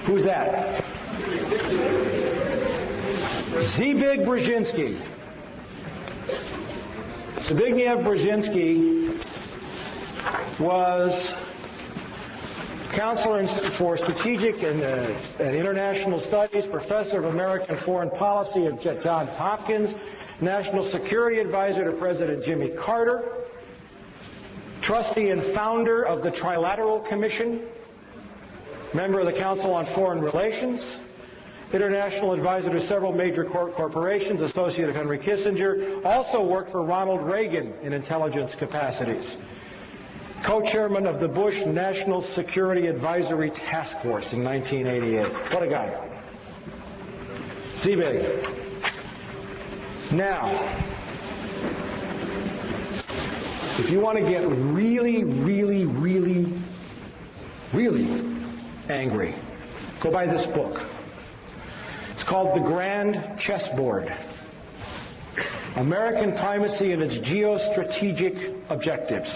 Who's that? Zbig Brazinsky. Zbigniew Brazinsky was Counselor for Strategic and International Studies, Professor of American Foreign Policy at Johns Hopkins, National Security Advisor to President Jimmy Carter, trustee and founder of the Trilateral Commission, member of the Council on Foreign Relations, international advisor to several major corporations, associate of Henry Kissinger, also worked for Ronald Reagan in intelligence capacities. Co-chairman of the Bush National Security Advisory Task Force in 1988. What a guy. Zbig. Now, if you want to get really, really, really, really angry, go buy this book. It's called The Grand Chessboard: American Primacy and Its Geostrategic Objectives,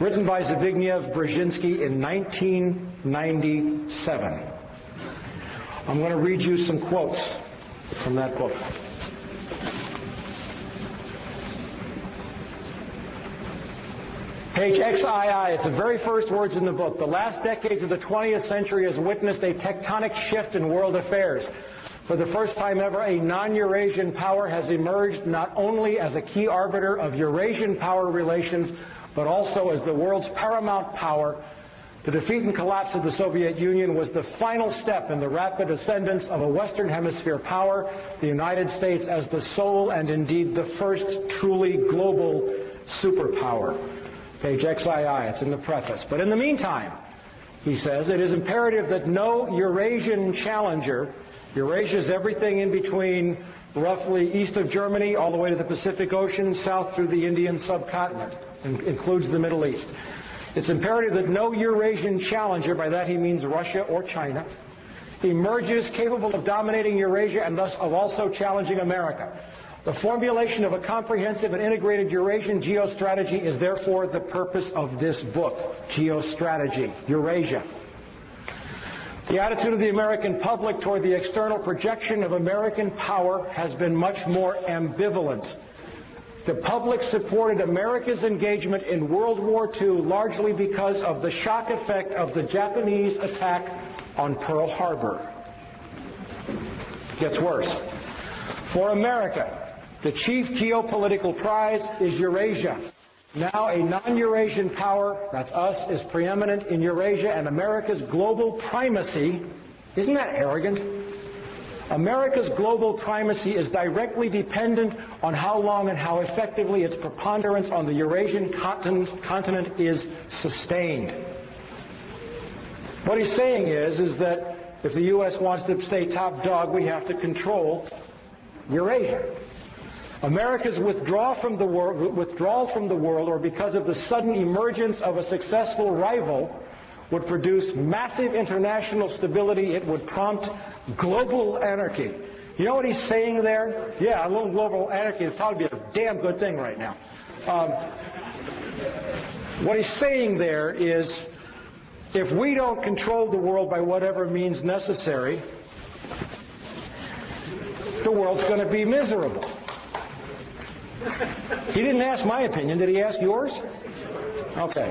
written by Zbigniew Brzezinski in 1997. I'm going to read you some quotes from that book. Page XII, it's the very first words in the book. The last decades of the 20th century has witnessed a tectonic shift in world affairs. For the first time ever, a non-Eurasian power has emerged not only as a key arbiter of Eurasian power relations, but also as the world's paramount power. The defeat and collapse of the Soviet Union was the final step in the rapid ascendance of a Western Hemisphere power, the United States as the sole and indeed the first truly global superpower. Page XII, it's in the preface. But in the meantime, he says, it is imperative that no Eurasian challenger, Eurasia is everything in between roughly east of Germany all the way to the Pacific Ocean, south through the Indian subcontinent, includes the Middle East. It's imperative that no Eurasian challenger, by that he means Russia or China, emerges capable of dominating Eurasia and thus of also challenging America. The formulation of a comprehensive and integrated Eurasian geostrategy is therefore the purpose of this book, Geostrategy, Eurasia. The attitude of the American public toward the external projection of American power has been much more ambivalent. The public supported America's engagement in World War II largely because of the shock effect of the Japanese attack on Pearl Harbor. It gets worse. For America, the chief geopolitical prize is Eurasia. Now a non-Eurasian power, that's us, is preeminent in Eurasia, and America's global primacy, isn't that arrogant? America's global primacy is directly dependent on how long and how effectively its preponderance on the Eurasian continent is sustained. What he's saying is that if the U.S. wants to stay top dog, we have to control Eurasia. America's withdrawal from the world, or because of the sudden emergence of a successful rival, would produce massive international stability. It would prompt global anarchy. You know what he's saying there? Yeah, a little global anarchy would probably be a damn good thing right now. What he's saying there is, if we don't control the world by whatever means necessary, the world's going to be miserable. He didn't ask my opinion. Did he ask yours? Okay.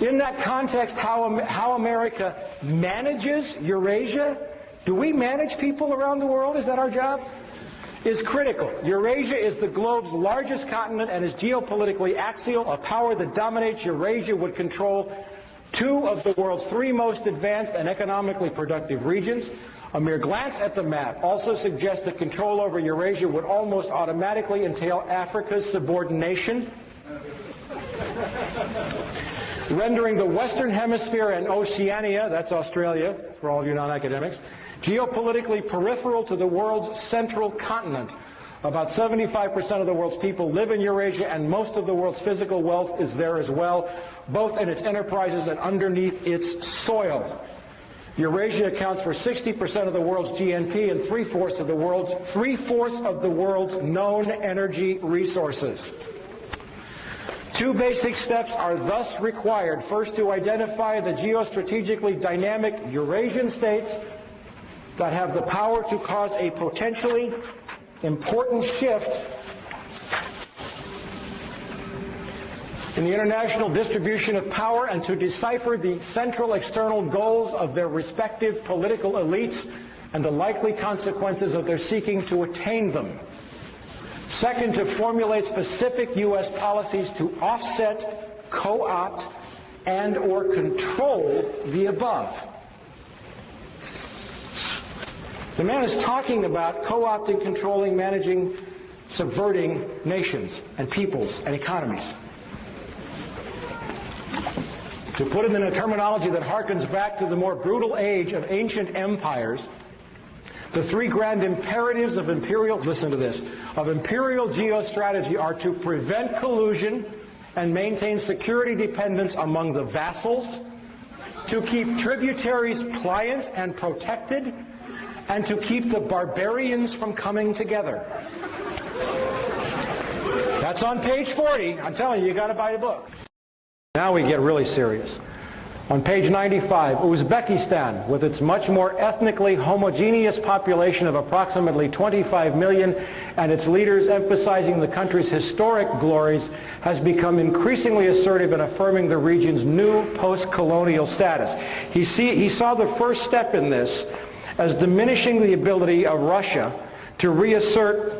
In that context, how America manages Eurasia, do we manage people around the world? Is that our job? Is critical. Eurasia is the globe's largest continent and is geopolitically axial. A power that dominates Eurasia would control two of the world's three most advanced and economically productive regions. A mere glance at the map also suggests that control over Eurasia would almost automatically entail Africa's subordination, rendering the Western Hemisphere and Oceania, that's Australia for all of you non-academics, geopolitically peripheral to the world's central continent. About 75% of the world's people live in Eurasia, and most of the world's physical wealth is there as well, both in its enterprises and underneath its soil. Eurasia accounts for 60% of the world's GNP and three-fourths of the world's known energy resources. Two basic steps are thus required. First, to identify the geostrategically dynamic Eurasian states that have the power to cause a potentially important shift in the international distribution of power, and to decipher the central external goals of their respective political elites and the likely consequences of their seeking to attain them. Second, to formulate specific U.S. policies to offset, co-opt, and or control the above. The man is talking about co-opting, controlling, managing, subverting nations and peoples and economies. To put it in a terminology that harkens back to the more brutal age of ancient empires, the three grand imperatives of imperial, listen to this, of imperial geostrategy are to prevent collusion and maintain security dependence among the vassals, to keep tributaries pliant and protected, and to keep the barbarians from coming together. That's on page 40. I'm telling you, you got to buy the book. Now we get really serious. On page 95, Uzbekistan, with its much more ethnically homogeneous population of approximately 25 million and its leaders emphasizing the country's historic glories, has become increasingly assertive in affirming the region's new post-colonial status. He saw the first step in this as diminishing the ability of Russia to reassert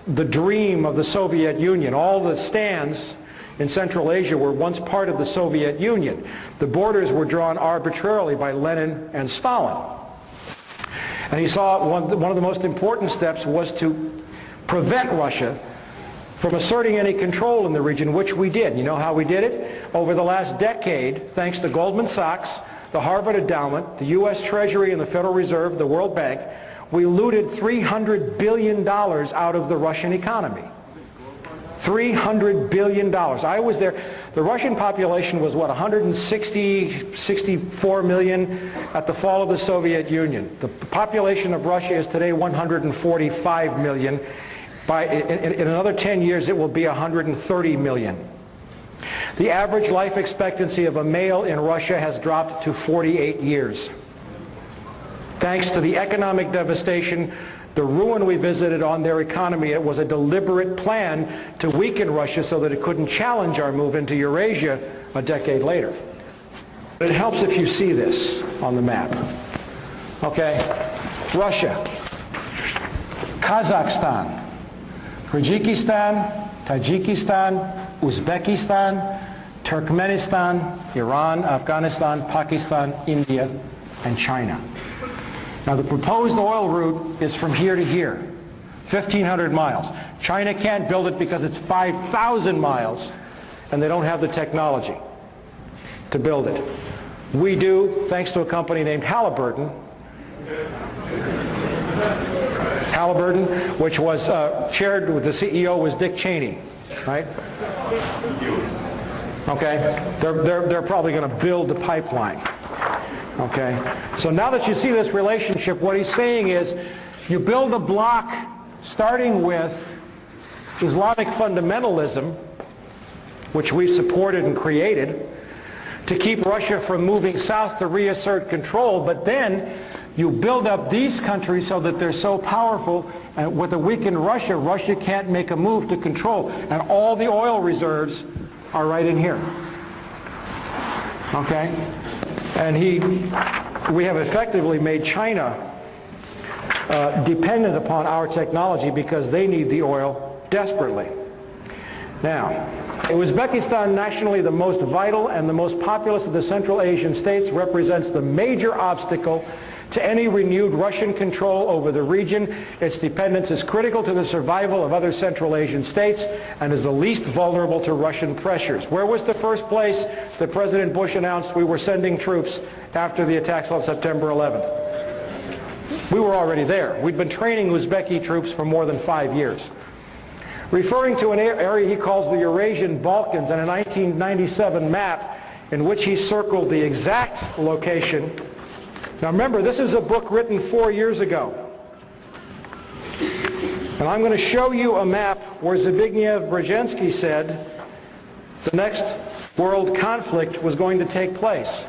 the dream of the Soviet Union. All the stands in Central Asia were once part of the Soviet Union. The borders were drawn arbitrarily by Lenin and Stalin. And he saw one of the most important steps was to prevent Russia from asserting any control in the region, which we did. You know how we did it? Over the last decade, thanks to Goldman Sachs, the Harvard Endowment, the U.S. Treasury and the Federal Reserve, the World Bank, we looted $300 billion out of the Russian economy. $300 billion. I was there. The Russian population was, what, 64 million at the fall of the Soviet Union. The population of Russia is today 145 million. In another 10 years, it will be 130 million. The average life expectancy of a male in Russia has dropped to 48 years. Thanks to the economic devastation, the ruin we visited on their economy, it was a deliberate plan to weaken Russia so that it couldn't challenge our move into Eurasia a decade later. It helps if you see this on the map. Okay, Russia, Kazakhstan, Kyrgyzstan, Tajikistan, Uzbekistan, Turkmenistan, Iran, Afghanistan, Pakistan, India, and China. Now the proposed oil route is from here to here, 1,500 miles. China can't build it because it's 5,000 miles and they don't have the technology to build it. We do, thanks to a company named Halliburton, which was chaired with the CEO was Dick Cheney, right? Okay, they're probably going to build the pipeline. Okay, so now that you see this relationship, what he's saying is you build a block starting with Islamic fundamentalism, which we've supported and created, to keep Russia from moving south to reassert control, but then you build up these countries so that they're so powerful, and with a weakened Russia, Russia can't make a move to control, and all the oil reserves are right in here. Okay? And we have effectively made China dependent upon our technology because they need the oil desperately. Now, Uzbekistan, nationally the most vital and the most populous of the Central Asian states, represents the major obstacle to any renewed Russian control over the region. Its dependence is critical to the survival of other Central Asian states and is the least vulnerable to Russian pressures. Where was the first place that President Bush announced we were sending troops after the attacks on September 11th? We were already there. We'd been training Uzbeki troops for more than 5 years. Referring to an area he calls the Eurasian Balkans and a 1997 map in which he circled the exact location. Now remember, this is a book written 4 years ago. And I'm going to show you a map where Zbigniew Brazinsky said the next world conflict was going to take place.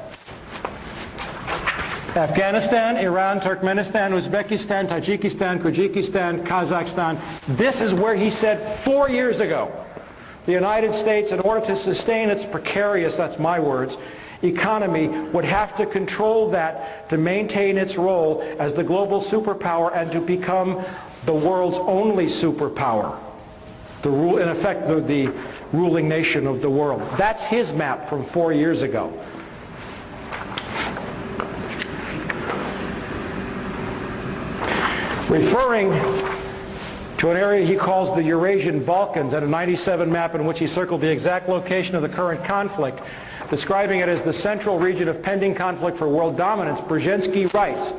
Afghanistan, Iran, Turkmenistan, Uzbekistan, Tajikistan, Kyrgyzstan, Kazakhstan. This is where he said 4 years ago, the United States, in order to sustain its precarious, that's my words, economy, would have to control that to maintain its role as the global superpower and to become the world's only superpower. In effect, the ruling nation of the world. That's his map from 4 years ago. Referring to an area he calls the Eurasian Balkans, and a '97 map in which he circled the exact location of the current conflict, describing it as the central region of pending conflict for world dominance, Brazinsky writes,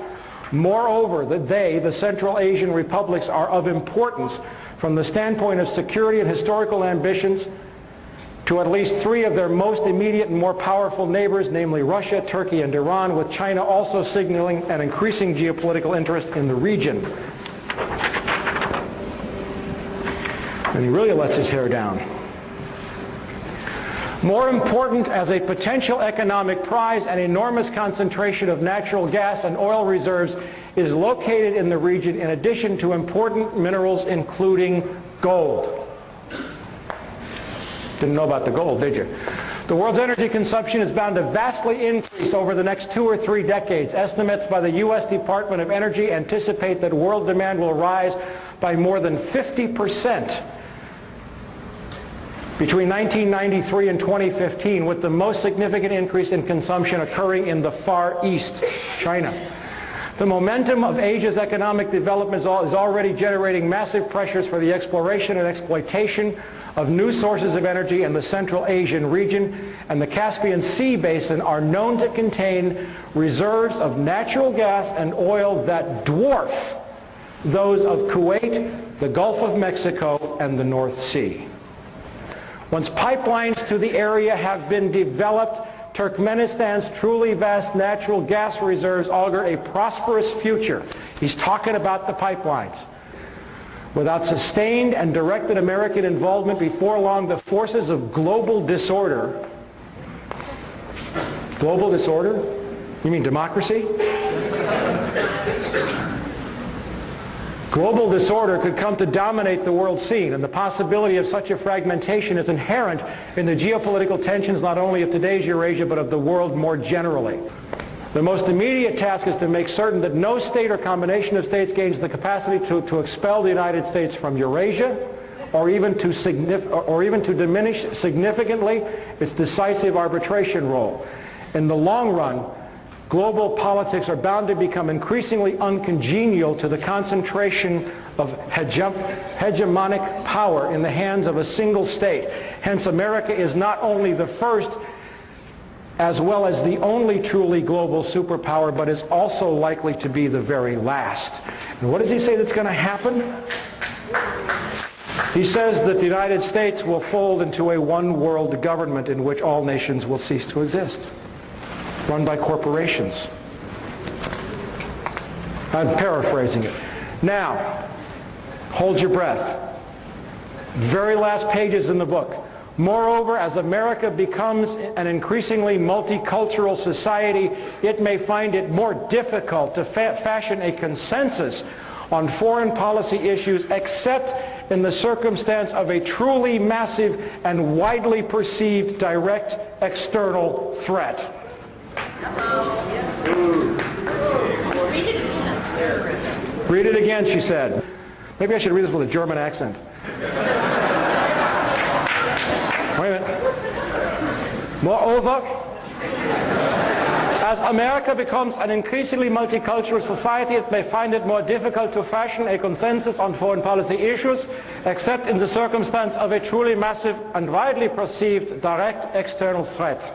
moreover, that the Central Asian republics, are of importance from the standpoint of security and historical ambitions to at least 3 of their most immediate and more powerful neighbors, namely Russia, Turkey, and Iran, with China also signaling an increasing geopolitical interest in the region. And he really lets his hair down. More important as a potential economic prize, an enormous concentration of natural gas and oil reserves is located in the region, in addition to important minerals including gold. Didn't know about the gold, did you? The world's energy consumption is bound to vastly increase over the next 2 or 3 decades. Estimates by the U.S. Department of Energy anticipate that world demand will rise by more than 50% between 1993 and 2015, with the most significant increase in consumption occurring in the Far East, China. The momentum of Asia's economic development is already generating massive pressures for the exploration and exploitation of new sources of energy in the Central Asian region, and the Caspian Sea basin are known to contain reserves of natural gas and oil that dwarf those of Kuwait, the Gulf of Mexico, and the North Sea. Once pipelines to the area have been developed, Turkmenistan's truly vast natural gas reserves augur a prosperous future. He's talking about the pipelines. Without sustained and directed American involvement, before long the forces of global disorder. Global disorder? You mean democracy? Global disorder could come to dominate the world scene, and the possibility of such a fragmentation is inherent in the geopolitical tensions not only of today's Eurasia but of the world more generally. The most immediate task is to make certain that no state or combination of states gains the capacity to expel the United States from Eurasia, or even to diminish significantly its decisive arbitration role. In the long run, global politics are bound to become increasingly uncongenial to the concentration of hegemonic power in the hands of a single state. Hence, America is not only the first as well as the only truly global superpower, but is also likely to be the very last. And what does he say that's going to happen? He says that the United States will fold into a one-world government in which all nations will cease to exist, run by corporations. I'm paraphrasing it. Now, hold your breath. Very last pages in the book. Moreover, as America becomes an increasingly multicultural society, it may find it more difficult to fashion a consensus on foreign policy issues except in the circumstance of a truly massive and widely perceived direct external threat. Read it again, she said. Maybe I should read this with a German accent. Wait a minute. Moreover, as America becomes an increasingly multicultural society, it may find it more difficult to fashion a consensus on foreign policy issues, except in the circumstance of a truly massive and widely perceived direct external threat.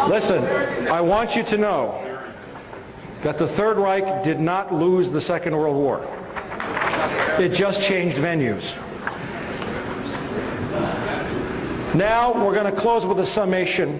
Listen, I want you to know that the Third Reich did not lose the Second World War. It just changed venues. Now we're going to close with a summation